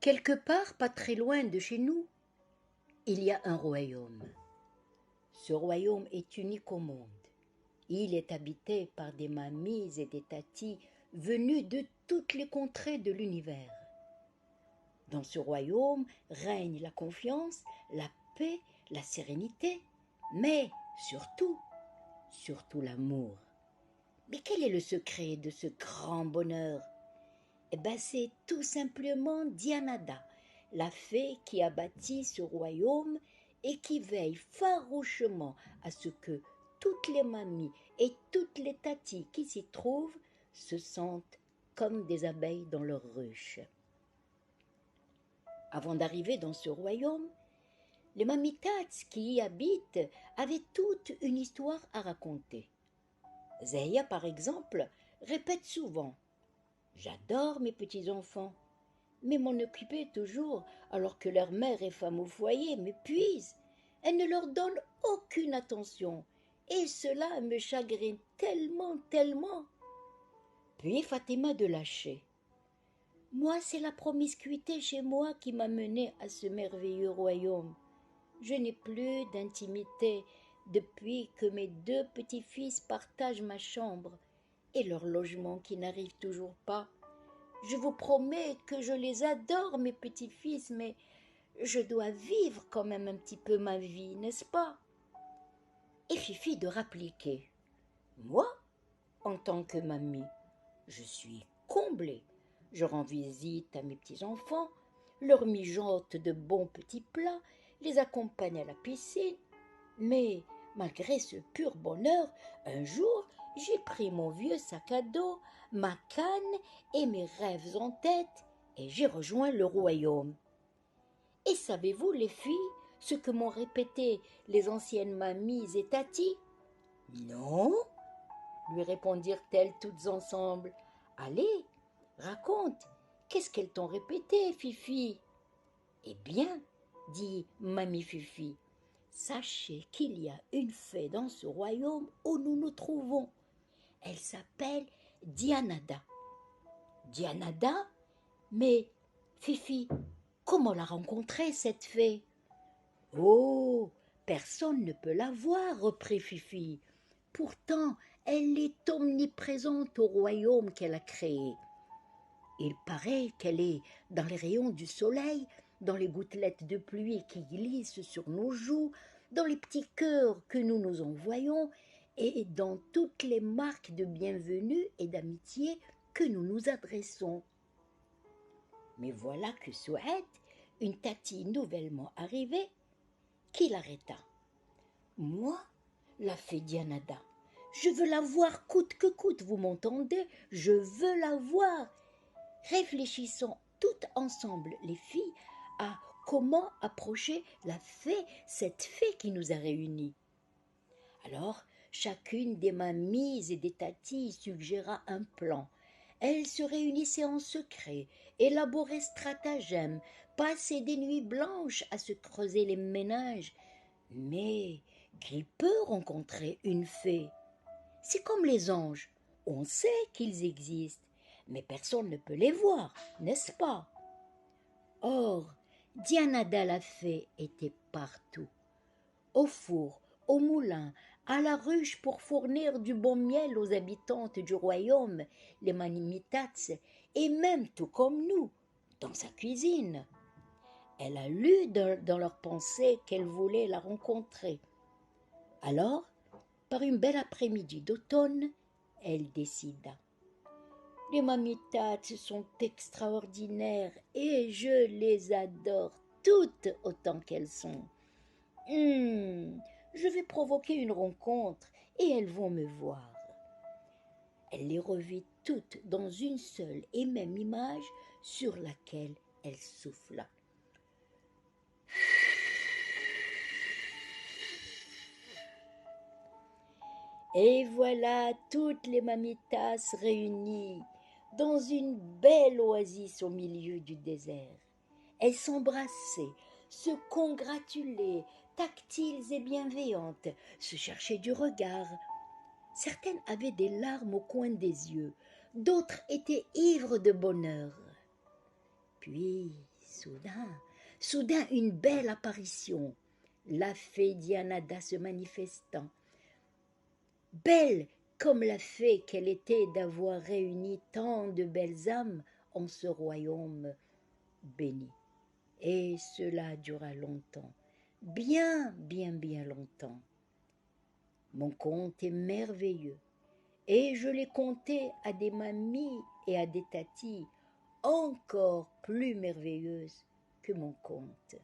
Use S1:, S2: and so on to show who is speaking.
S1: Quelque part, pas très loin de chez nous, il y a un royaume. Ce royaume est unique au monde. Il est habité par des mamies et des tatis venus de toutes les contrées de l'univers. Dans ce royaume règne la confiance, la paix, la sérénité, mais surtout l'amour. Mais quel est le secret de ce grand bonheur? Eh bien, c'est tout simplement Dianada, la fée qui a bâti ce royaume et qui veille farouchement à ce que toutes les mamies et toutes les tatis qui s'y trouvent se sentent comme des abeilles dans leur ruche. Avant d'arriver dans ce royaume, les mamitats qui y habitent avaient toute une histoire à raconter. Zeya, par exemple, répète souvent « J'adore mes petits-enfants, mais m'en occuper toujours alors que leur mère est femme au foyer m'épuise. Elle ne leur donne aucune attention et cela me chagrine tellement. » Puis Fatima de lâcher « Moi, c'est la promiscuité chez moi qui m'a menée à ce merveilleux royaume. Je n'ai plus d'intimité depuis que mes 2 petits-fils partagent ma chambre et leur logement qui n'arrive toujours pas. Je vous promets que je les adore, mes petits-fils, mais je dois vivre quand même un petit peu ma vie, n'est-ce pas ?» Et Fifi de rappliquer « Moi, en tant que mamie, je suis comblée. Je rends visite à mes petits-enfants, leur mijote de bons petits plats, les accompagne à la piscine. Mais malgré ce pur bonheur, un jour, j'ai pris mon vieux sac à dos, ma canne et mes rêves en tête, et j'ai rejoint le royaume. Et savez-vous, les filles, ce que m'ont répété les anciennes mamies et tatis ? Non, lui répondirent-elles toutes ensemble. Allez, raconte, qu'est-ce qu'elles t'ont répété, Fifi ? Eh bien, dit mamie Fifi, sachez qu'il y a une fée dans ce royaume où nous nous trouvons. Elle s'appelle Dianada. Dianada ? Mais, Fifi, comment la rencontrer, cette fée ? Oh, personne ne peut la voir, reprit Fifi. Pourtant, elle est omniprésente au royaume qu'elle a créé. Il paraît qu'elle est dans les rayons du soleil, dans les gouttelettes de pluie qui glissent sur nos joues, dans les petits cœurs que nous nous envoyons et dans toutes les marques de bienvenue et d'amitié que nous nous adressons. Mais voilà que Souad, une tatie nouvellement arrivée, qui l'arrêta. « Moi, la fée Dianada, je veux la voir coûte que coûte, vous m'entendez ? Je veux la voir !» Réfléchissons toutes ensemble, les filles, à comment approcher la fée, cette fée qui nous a réunis. Alors, chacune des mamies et des tatis suggéra un plan. Elles se réunissaient en secret, élaboraient stratagèmes, passaient des nuits blanches à se creuser les méninges. Mais qui peut rencontrer une fée ? C'est comme les anges, on sait qu'ils existent, mais personne ne peut les voir, n'est-ce pas ? Or, Dianada la fée était partout, au four, au moulin, à la ruche pour fournir du bon miel aux habitantes du royaume, les manimitats, et même tout comme nous, dans sa cuisine. Elle a lu dans leurs pensées qu'elle voulait la rencontrer. Alors, par une belle après-midi d'automne, elle décida. Les mamitats sont extraordinaires et je les adore toutes autant qu'elles sont. Je vais provoquer une rencontre et elles vont me voir. Elle les revit toutes dans une seule et même image sur laquelle elle souffla. Et voilà toutes les mamitas réunies dans une belle oasis au milieu du désert. Elles s'embrassaient, se congratulaient, tactiles et bienveillantes, se cherchaient du regard. Certaines avaient des larmes au coin des yeux, d'autres étaient ivres de bonheur. Puis, soudain une belle apparition, la fée Dianada se manifestant, belle comme la fée qu'elle était d'avoir réuni tant de belles âmes en ce royaume béni. Et cela dura longtemps, bien longtemps. Mon conte est merveilleux, et je l'ai conté à des mamies et à des tatis encore plus merveilleuses que mon conte.